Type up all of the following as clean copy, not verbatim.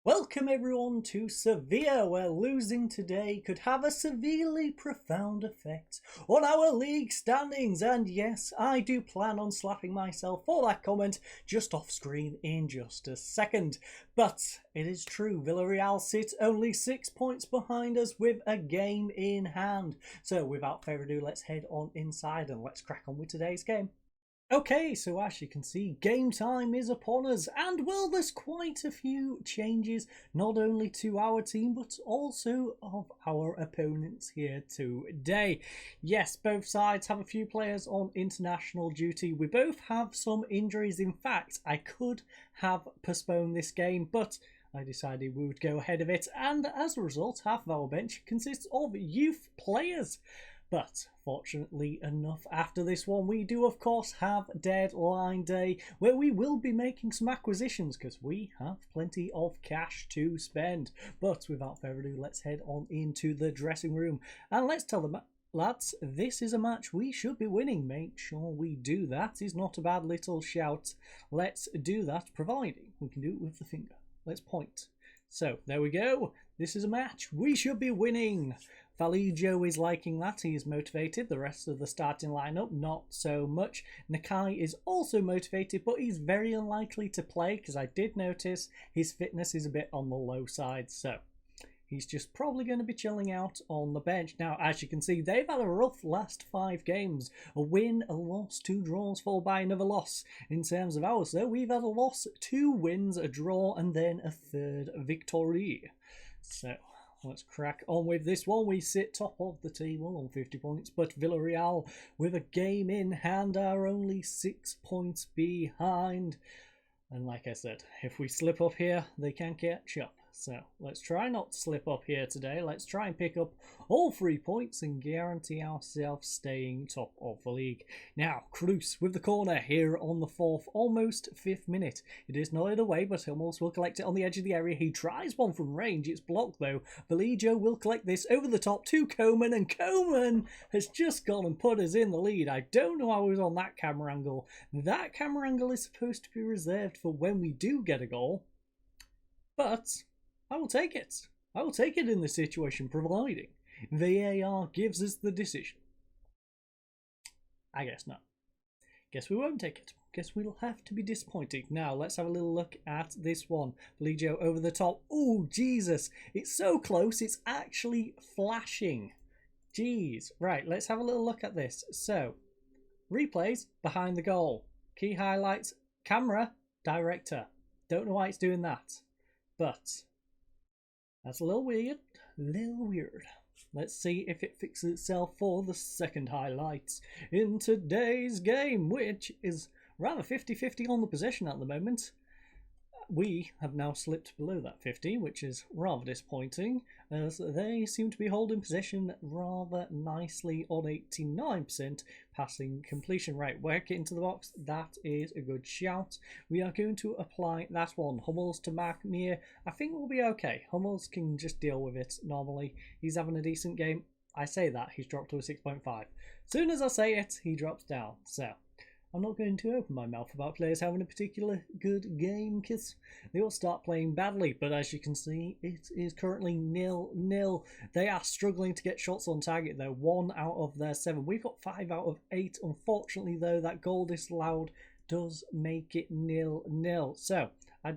Welcome everyone to Sevilla, where losing today could have a severely profound effect on our league standings. And yes, I do plan on slapping myself for that comment just off screen in just a second. But it is true, Villarreal sit only 6 points behind us with a game in hand. So without further ado, let's head on inside and let's crack on with today's game. Okay, so as you can see, game time is upon us, and well, there's quite a few changes, not only to our team, but also of our opponents here today. Yes, both sides have a few players on international duty. We both have some injuries. In fact, I could have postponed this game, but I decided we would go ahead of it, and as a result, half of our bench consists of youth players. But fortunately enough, after this one, we do of course have deadline day, where we will be making some acquisitions because we have plenty of cash to spend. But without further ado, let's head on into the dressing room and let's tell them, lads, this is a match we should be winning. Make sure we do that. Is not a bad little shout. Let's do that, providing we can do it with the finger. Let's point. So there we go. This is a match we should be winning. Valijo is liking that. He is motivated. The rest of the starting lineup, not so much. Nakai is also motivated, but he's very unlikely to play because I did notice his fitness is a bit on the low side. So he's just probably going to be chilling out on the bench. Now, as you can see, they've had a rough last 5 games. A win, a loss, 2 draws, followed by another loss. In terms of ours, though, we've had a loss, 2 wins, a draw, and then a 3rd victory. So let's crack on with this one. We sit top of the table on 50 points, but Villarreal, with a game in hand, are only 6 points behind. And like I said, if we slip up here, they can catch up. So let's try not to slip up here today. Let's try and pick up all 3 points and guarantee ourselves staying top of the league. Now, Cruz with the corner here on the 4th, almost 5th minute. It is nodded away, but Hummels will collect it on the edge of the area. He tries one from range. It's blocked though. Valijo will collect this over the top to Coman, and Coman has just gone and put us in the lead. I don't know how he was on that camera angle. That camera angle is supposed to be reserved for when we do get a goal, but I will take it. I will take it in this situation, providing VAR gives us the decision. I guess not. Guess we won't take it. Guess we'll have to be disappointed. Now, let's have a little look at this one. Valijo over the top. Oh, Jesus. It's so close. It's actually flashing. Jeez. Right, let's have a little look at this. So, replays behind the goal. Key highlights. Camera. Director. Don't know why it's doing that. But that's a little weird. Let's see if it fixes itself for the second highlights in today's game, which is rather 50-50 on the possession at the moment. We have now slipped below that 50, which is rather disappointing, as they seem to be holding possession rather nicely on 89% passing completion rate. Work it into the box. That is a good shout. We are going to apply that one. Hummels to Mark Mir. I think we'll be okay. Hummels can just deal with it normally. He's having a decent game. I say that. He's dropped to a 6.5. As soon as I say it, he drops down. So I'm not going to open my mouth about players having a particular good game because they will start playing badly. But as you can see, it is currently 0-0. They are struggling to get shots on target though. 1 out of their 7. We've got 5 out of 8. Unfortunately though, that goal disallowed does make it 0-0. So, I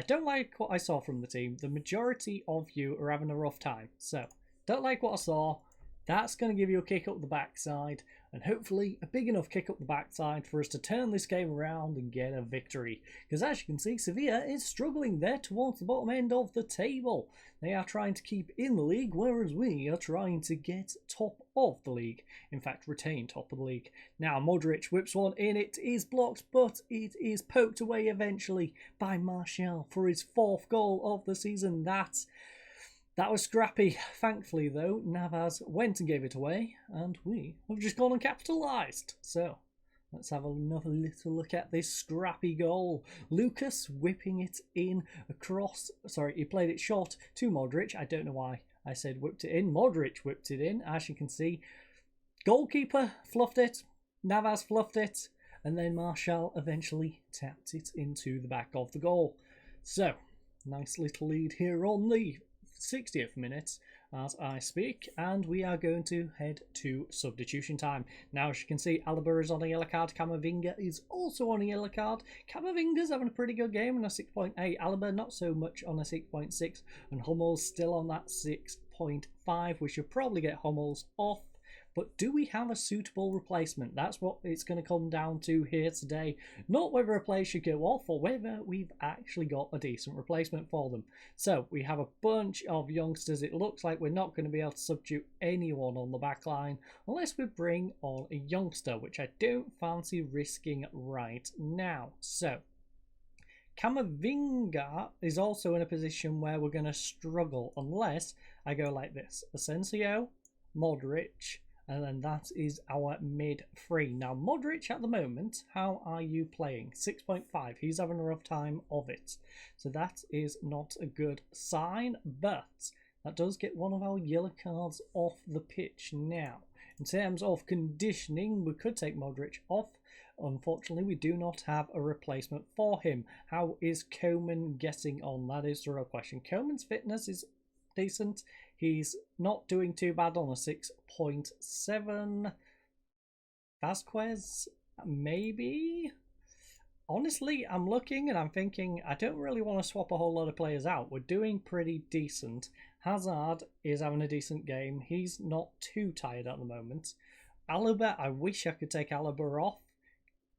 don't like what I saw from the team. The majority of you are having a rough time. So, don't like what I saw. That's going to give you a kick up the backside, and hopefully a big enough kick up the backside for us to turn this game around and get a victory. Because as you can see, Sevilla is struggling there towards the bottom end of the table. They are trying to keep in the league, whereas we are trying to get top of the league. In fact, retain top of the league. Now, Modric whips one in. It is blocked, but it is poked away eventually by Martial for his 4th goal of the season. That was scrappy. Thankfully, though, Navas went and gave it away, and we have just gone and capitalised. So, let's have another little look at this scrappy goal. Lucas whipping it in across. Sorry, he played it short to Modric. I don't know why I said whipped it in. Modric whipped it in, as you can see. Goalkeeper fluffed it. Navas fluffed it. And then Martial eventually tapped it into the back of the goal. So, Nice little lead here on the 60th minute as I speak, and we are going to head to substitution time. Now, as you can see, Alaba is on a yellow card, Camavinga is also on a yellow card. Camavinga's having a pretty good game on a 6.8, Alaba not so much on a 6.6, and Hummel's still on that 6.5. We should probably get Hummels off. But do we have a suitable replacement? That's what it's going to come down to here today. Not whether a player should go off or whether we've actually got a decent replacement for them. So we have a bunch of youngsters. It looks like we're not going to be able to substitute anyone on the back line unless we bring on a youngster, which I don't fancy risking right now. So Camavinga is also in a position where we're going to struggle unless I go like this. Asensio, Modric, and then that is our mid three. Now, Modric at the moment, how are you playing? 6.5. He's having a rough time of it. So that is not a good sign, but that does get one of our yellow cards off the pitch. Now, in terms of conditioning, we could take Modric off. Unfortunately, we do not have a replacement for him. How is Coman getting on? That is the real question. Coman's fitness is decent. He's not doing too bad on a 6.7. Vasquez, maybe? Honestly, I'm looking and I'm thinking I don't really want to swap a whole lot of players out. We're doing pretty decent. Hazard is having a decent game. He's not too tired at the moment. Alaba, I wish I could take Alaba off.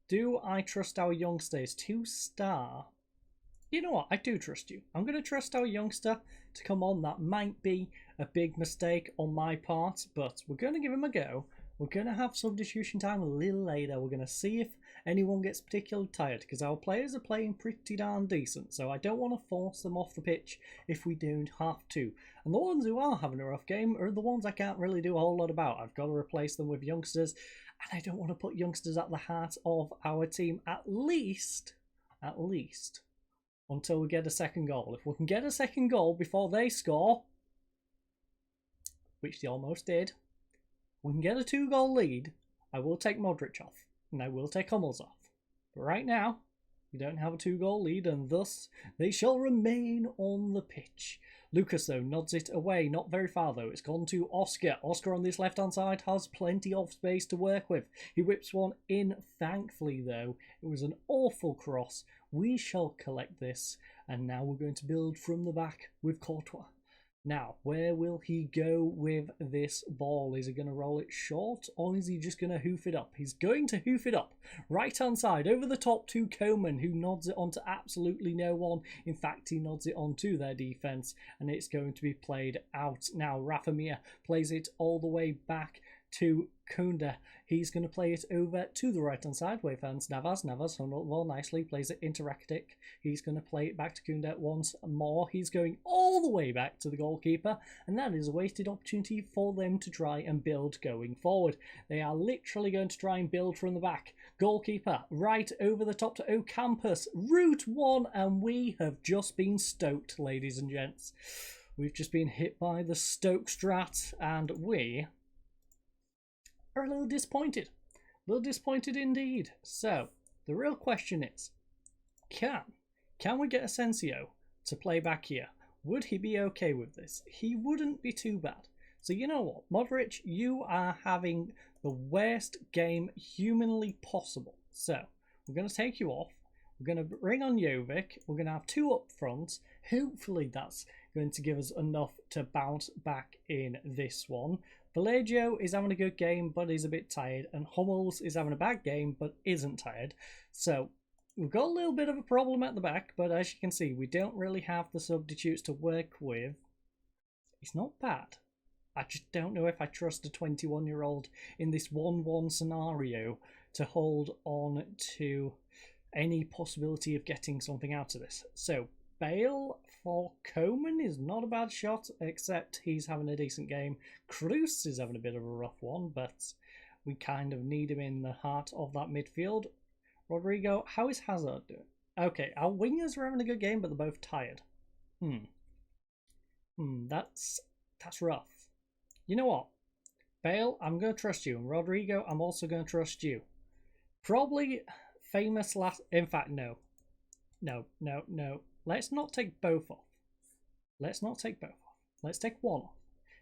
Do I trust our youngsters? 2-star. You know what? I do trust you. I'm going to trust our youngster to come on. That might be a big mistake on my part, but we're going to give him a go. We're going to have substitution time a little later. We're going to see if anyone gets particularly tired because our players are playing pretty darn decent. So I don't want to force them off the pitch if we don't have to. And the ones who are having a rough game are the ones I can't really do a whole lot about. I've got to replace them with youngsters. And I don't want to put youngsters at the heart of our team, at least, until we get a second goal. If we can get a second goal before they score, which they almost did, we can get a 2-goal lead, I will take Modric off, and I will take Hummels off. But right now, we don't have a 2-goal lead, and thus they shall remain on the pitch. Lucas, though, nods it away. Not very far, though. It's gone to Oscar. Oscar on this left-hand side has plenty of space to work with. He whips one in, thankfully, though. It was an awful cross. We shall collect this, and now we're going to build from the back with Courtois. Now, where will he go with this ball? Is he going to roll it short, or is he just going to hoof it up? He's going to hoof it up. Right-hand side, over the top to Coman, who nods it onto absolutely no one. In fact, he nods it onto their defence, and it's going to be played out. Now, Rafa Mir plays it all the way back to Kunda. He's going to play it over to the right hand side where fans Navas well nicely plays it into Rakitic. He's going to play it back to Kunda once more. He's going all the way back to the goalkeeper, and that is a wasted opportunity for them to try and build going forward. They are literally going to try and build from the back. Goalkeeper right over the top to Ocampos. Route 1, and we have just been stoked, ladies and gents. We've just been hit by the Stoke Strat, and we are a little disappointed. A little disappointed indeed. So, the real question is, can we get Asensio to play back here? Would he be okay with this? He wouldn't be too bad. So you know what, Modric, you are having the worst game humanly possible. So, we're going to take you off. We're going to bring on Jovic. We're going to have 2 up front. Hopefully that's going to give us enough to bounce back in this one. Vallejo is having a good game, but he's a bit tired. And Hummels is having a bad game, but isn't tired. So, we've got a little bit of a problem at the back, but as you can see, we don't really have the substitutes to work with. It's not bad. I just don't know if I trust a 21-year-old in this 1-1 scenario to hold on to any possibility of getting something out of this. So, Bale for Coman is not a bad shot, except he's having a decent game. Cruz is having a bit of a rough one, but we kind of need him in the heart of that midfield. Rodrigo, how is Hazard doing? Okay, our wingers are having a good game, but they're both tired. That's rough. You know what? Bale, I'm going to trust you. And Rodrigo, I'm also going to trust you. Probably famous last... In fact, no. let's not take both off. Let's not take both off. Let's take one off.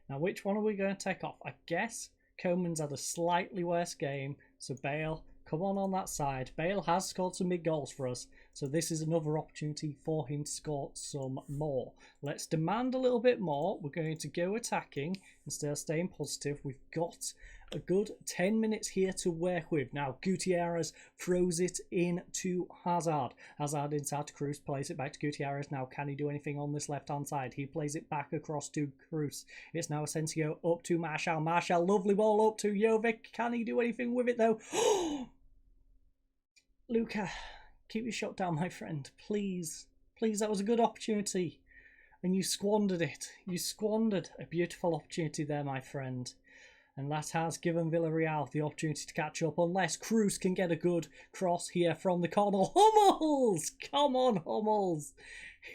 Now, which one are we going to take off? I guess Coman's had a slightly worse game, so Bale, come on that side. Bale has scored some big goals for us, so this is another opportunity for him to score some more. Let's demand a little bit more. We're going to go attacking instead of staying positive. We've got a good 10 minutes here to work with. Now, Gutierrez throws it in to Hazard. Hazard inside to Cruz, plays it back to Gutierrez. Now, can he do anything on this left-hand side? He plays it back across to Cruz. It's now Asensio up to Martial. Martial, lovely ball up to Jovic. Can he do anything with it, though? Luca, keep your shot down, my friend. Please. Please, that was a good opportunity. And you squandered it. You squandered a beautiful opportunity there, my friend. And that has given Villarreal the opportunity to catch up, unless Cruz can get a good cross here from the corner. Hummels! Come on, Hummels!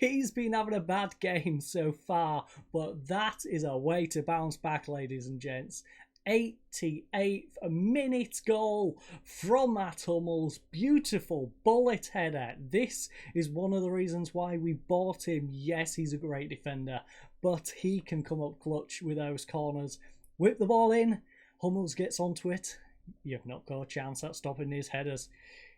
He's been having a bad game so far, but that is a way to bounce back, ladies and gents. 88th minute goal from Matt Hummels. Beautiful bullet header. This is one of the reasons why we bought him. Yes, he's a great defender, but he can come up clutch with those corners. Whip the ball in, Hummels gets onto it. You've not got a chance at stopping his headers.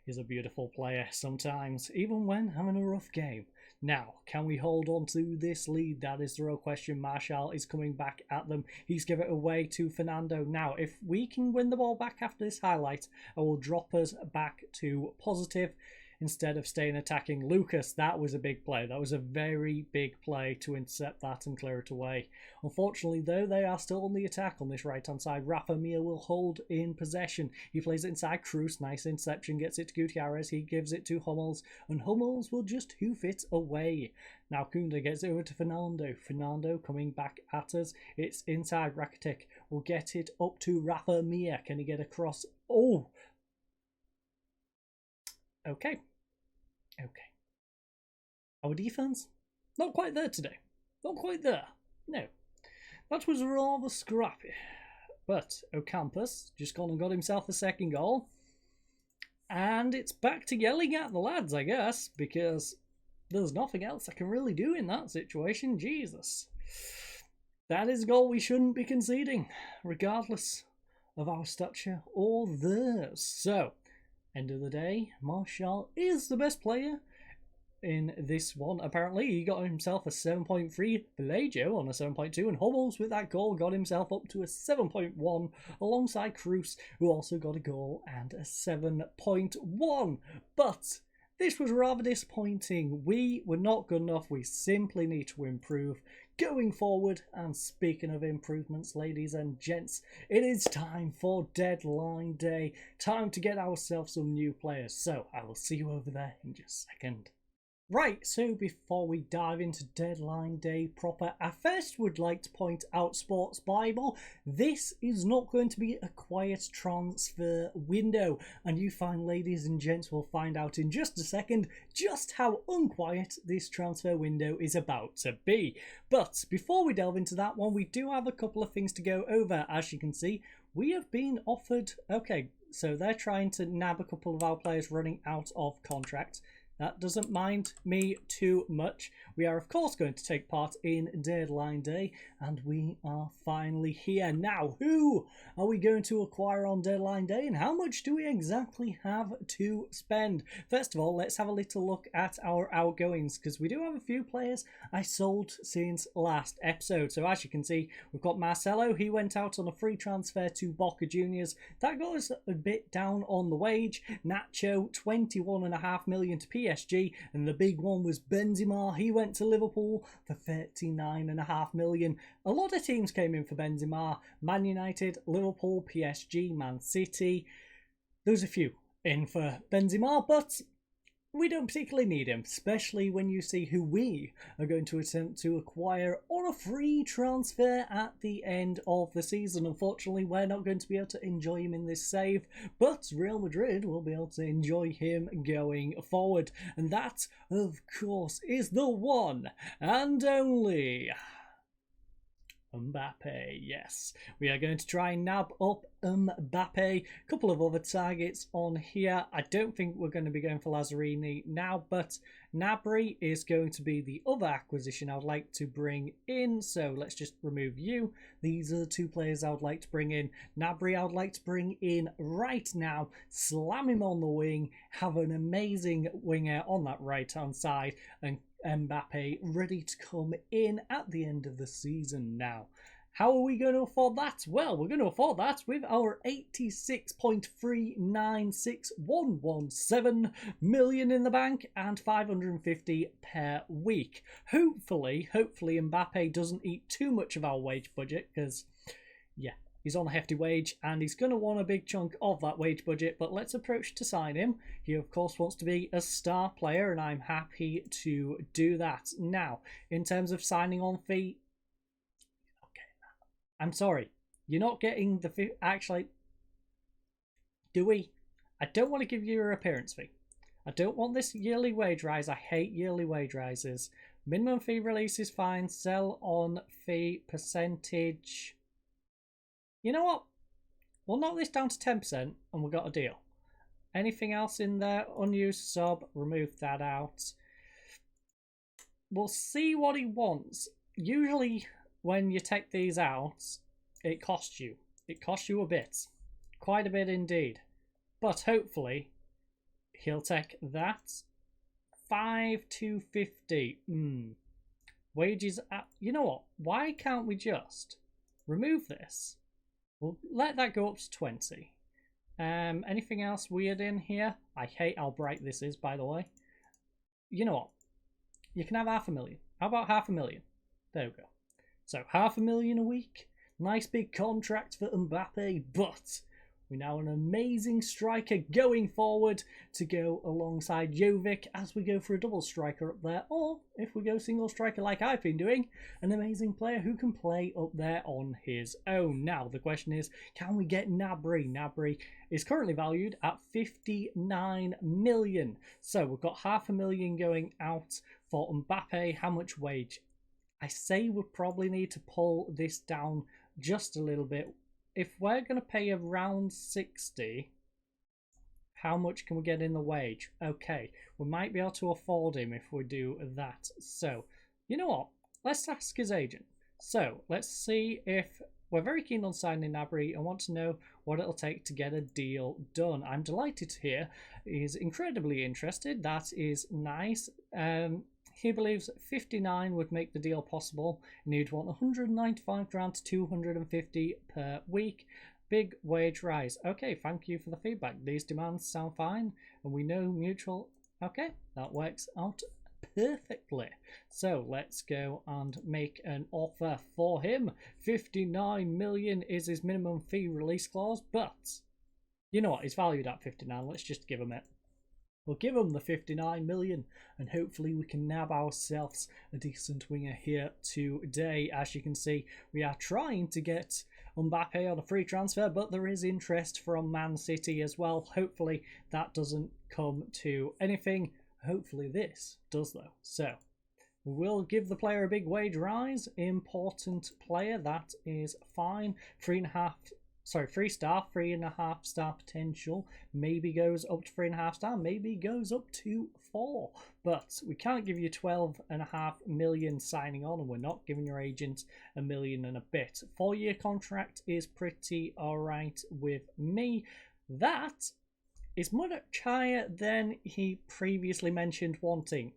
He's a beautiful player sometimes, even when having a rough game. Now, can we hold on to this lead? That is the real question. Martial is coming back at them. He's given it away to Fernando. Now, if we can win the ball back after this highlight, I will drop us back to positive instead of staying attacking. Lucas, that was a big play. That was a very big play to intercept that and clear it away. Unfortunately, though, they are still on the attack on this right-hand side. Rafa Mir will hold in possession. He plays it inside Cruz. Nice interception. Gets it to Gutierrez. He gives it to Hummels. And Hummels will just hoof it away. Now Kunda gets it over to Fernando. Fernando coming back at us. It's inside. Rakitic will get it up to Rafa Mir. Can he get across? Oh! Okay. Our defense, not quite there today. Not quite there. No. That was rather scrappy. But Ocampos just gone and got himself a second goal. And it's back to yelling at the lads, I guess, because there's nothing else I can really do in that situation. Jesus. That is a goal we shouldn't be conceding, regardless of our stature or theirs. So, end of the day, Martial is the best player in this one. Apparently, he got himself a 7.3, Vallejo on a 7.2, and Hummels with that goal got himself up to a 7.1 alongside Cruz, who also got a goal and a 7.1. But this was rather disappointing. We were not good enough. We simply need to improve going forward. And speaking of improvements, ladies and gents, it is time for deadline day. Time to get ourselves some new players. So I will see you over there in just a second. Right, so before we dive into deadline day proper, I first would like to point out Sports Bible. This is not going to be a quiet transfer window, and you fine ladies and gents will find out in just a second just how unquiet this transfer window is about to be. But before we delve into that one, we do have a couple of things to go over. As you can see, we have been offered... Okay, so they're trying to nab a couple of our players running out of contract. That doesn't mind me too much. We are, of course, going to take part in deadline day, and we are finally here. Now, who are we going to acquire on deadline day, and how much do we exactly have to spend? First of all, let's have a little look at our outgoings, because we do have a few players I sold since last episode. So as you can see, we've got Marcelo. He went out on a free transfer to Boca Juniors. That got us a bit down on the wage. Nacho, 21.5 million to PSG, and the big one was Benzema. He went to Liverpool for 39.5 million. A lot of teams came in for Benzema. Man United, Liverpool, PSG, Man City. There's a few in for Benzema, but we don't particularly need him, especially when you see who we are going to attempt to acquire on a free transfer at the end of the season. Unfortunately, we're not going to be able to enjoy him in this save, but Real Madrid will be able to enjoy him going forward. And that, of course, is the one and only Mbappe, yes. We are going to try and nab up Mbappe. A couple of other targets on here. I don't think we're going to be going for Lazzarini now, but Gnabry is going to be the other acquisition I would like to bring in. So let's just remove you. These are the two players I would like to bring in. Gnabry I would like to bring in right now. Slam him on the wing. Have an amazing winger on that right-hand side. And Mbappe ready to come in at the end of the season now. How are we going to afford that? Well, we're going to afford that with our 86.396117 million in the bank and 550 per week. Hopefully Mbappe doesn't eat too much of our wage budget because, yeah, he's on a hefty wage and he's going to want a big chunk of that wage budget, but let's approach to sign him. He, of course, wants to be a star player and I'm happy to do that. Now, in terms of signing on fee, I'm sorry, you're not getting the fee. Actually, do we? I don't want to give you your appearance fee. I don't want this yearly wage rise. I hate yearly wage rises. Minimum fee release is fine. Sell on fee percentage. You know what? We'll knock this down to 10% and we've got a deal. Anything else in there? Unused sub, remove that out. We'll see what he wants. Usually when you take these out, it costs you. It costs you a bit. Quite a bit indeed. But hopefully he'll take that. 5,250. Wages at, you know what? Why can't we just remove this? We'll let that go up to 20. Anything else weird in here? I hate how bright this is, by the way. You know what? You can have 500,000. How about 500,000? There we go. So 500,000 a week. Nice big contract for Mbappe, but we now have an amazing striker going forward to go alongside Jovic as we go for a double striker up there, or if we go single striker like I've been doing, an amazing player who can play up there on his own. Now the question is, can we get Gnabry? Gnabry is currently valued at 59 million. So we've got 500,000 going out for Mbappe. How much wage? I say we probably need to pull this down just a little bit. If we're going to pay around 60, how much can we get in the wage? Okay, we might be able to afford him if we do that. So, you know what? Let's ask his agent. So, let's see if we're very keen on signing Gnabry and want to know what it'll take to get a deal done. I'm delighted to hear he's incredibly interested. That is nice. He believes 59 would make the deal possible, and he'd want 195 grand to 250 per week. Big wage rise. Okay, thank you for the feedback. These demands sound fine, and we know mutual. Okay, that works out perfectly. So let's go and make an offer for him. 59 million is his minimum fee release clause, but you know what? He's valued at 59. Let's just give him it. We'll give him the 59 million and hopefully we can nab ourselves a decent winger here today. As you can see, we are trying to get Mbappe on a free transfer, but there is interest from Man City as well. Hopefully that doesn't come to anything. Hopefully this does though. So we'll give the player a big wage rise. Important player, that is fine. 3-star, 3.5 star potential. Maybe goes up to 3.5 star, maybe goes up to 4. But we can't give you 12.5 million signing on, and we're not giving your agent $1 million and a bit. 4-year contract is pretty alright with me. That is much higher than he previously mentioned wanting.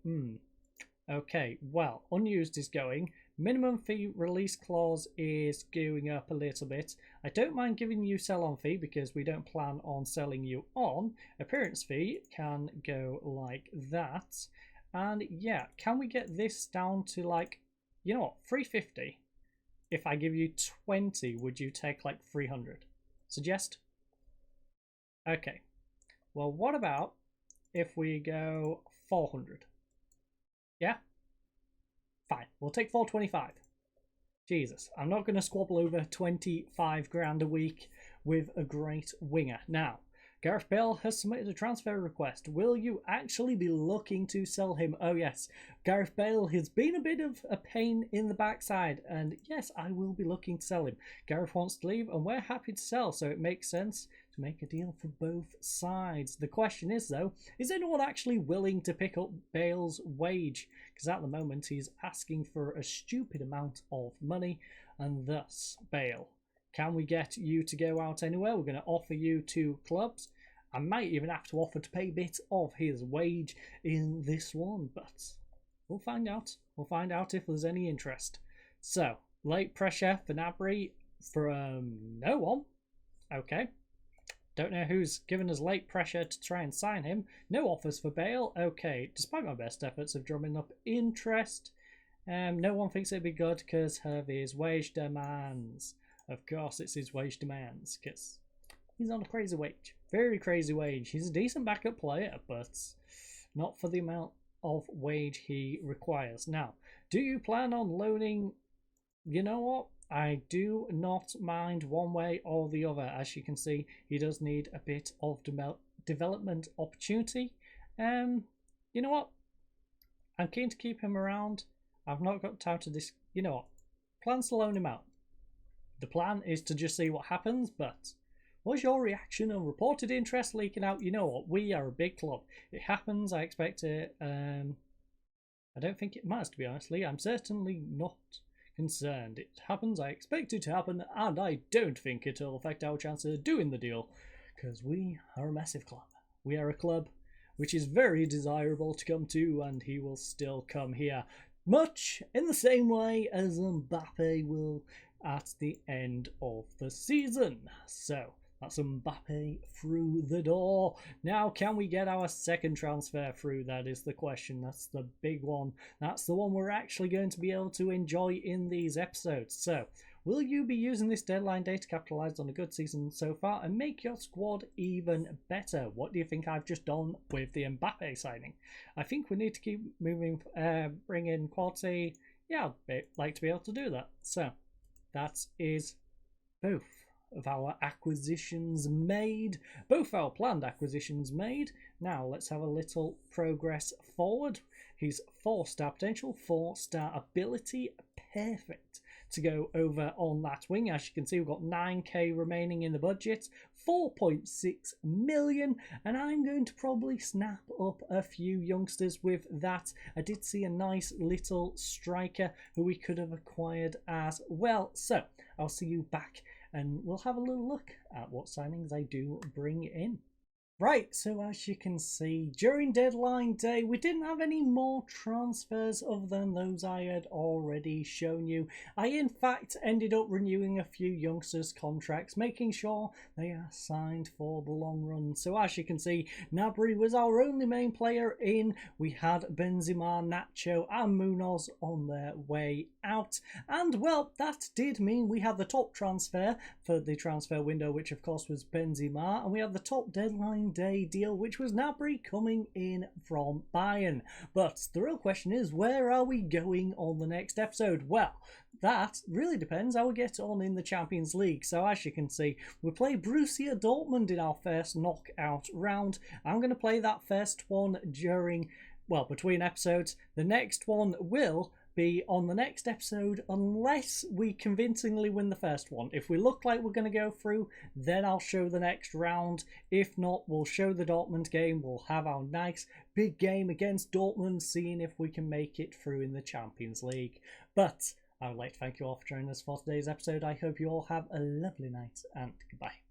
Okay, well, unused is going. Minimum fee release clause is going up a little bit. I don't mind giving you sell on fee because we don't plan on selling you on. Appearance fee can go like that. And yeah, can we get this down to like, you know what, 350? If I give you 20, would you take like 300? Suggest? Okay. Well, what about if we go 400? Yeah? Fine, we'll take 425. Jesus, I'm not going to squabble over 25 grand a week with a great winger. Now, Gareth Bale has submitted a transfer request. Will you actually be looking to sell him? Oh yes, Gareth Bale has been a bit of a pain in the backside, and yes, I will be looking to sell him. Gareth wants to leave and we're happy to sell, so it makes sense to make a deal for both sides. The question is though, is anyone actually willing to pick up Bale's wage? Because at the moment he's asking for a stupid amount of money, and thus, Bale, can we get you to go out anywhere? We're going to offer you 2 clubs. I might even have to offer to pay a bit of his wage in this one, but we'll find out. We'll find out if there's any interest. So, late pressure for Gnabry from no one. Okay. Don't know who's given us late pressure to try and sign him. No offers for Bale. Okay, despite my best efforts of drumming up interest, no one thinks it'd be good because of his wage demands. Of course, it's his wage demands because he's on a crazy wage. Very crazy wage. He's a decent backup player, but not for the amount of wage he requires. Now, do you plan on loaning? You know what? I do not mind one way or the other. As you can see, he does need a bit of development opportunity. You know what? I'm keen to keep him around. I've not got time to this. You know what? Plans to loan him out. The plan is to just see what happens, but what's your reaction on reported interest leaking out? You know what? We are a big club. It happens. I expect it. I don't think it matters, to be honest. I'm certainly not concerned. It happens. I expect it to happen, and I don't think it'll affect our chances of doing the deal, because we are a massive club. We are a club which is very desirable to come to, and he will still come here, much in the same way as Mbappe will at the end of the season. So that's Mbappe through the door. Now, can we get our second transfer through? That is the question. That's the big one. That's the one we're actually going to be able to enjoy in these episodes. So, will you be using this deadline day to capitalise on a good season so far and make your squad even better? What do you think I've just done with the Mbappe signing? I think we need to keep moving, bring in quality. Yeah, I'd like to be able to do that. So, that is both of our acquisitions made, both our planned acquisitions made. Now let's have a little progress forward. He's 4-star potential, 4-star ability, perfect to go over on that wing. As you can see, we've got 9k remaining in the budget, 4.6 million, and I'm going to probably snap up a few youngsters with that. I did see a nice little striker who we could have acquired as well. So I'll see you back and we'll have a little look at what signings I do bring in. Right, so as you can see, during deadline day, we didn't have any more transfers other than those I had already shown you. I, in fact, ended up renewing a few youngsters' contracts, making sure they are signed for the long run. So as you can see, Gnabry was our only main player in. We had Benzema, Nacho and Munoz on their way out. And, well, that did mean we had the top transfer for the transfer window, which, of course, was Benzema. And we had the top deadline day deal, which was Gnabry coming in from Bayern. But the real question is, where are we going on the next episode? Well, that really depends how we get on in the Champions League. So as you can see, we play Borussia Dortmund in our first knockout round. I'm going to play that first one during, well, between episodes. The next one will be on the next episode unless we convincingly win the first one. If we look like we're going to go through, then I'll show the next round. If not, we'll show the Dortmund game. We'll have our nice big game against Dortmund, seeing if we can make it through in the Champions League. But I would like to thank you all for joining us for today's episode. I hope you all have a lovely night and goodbye.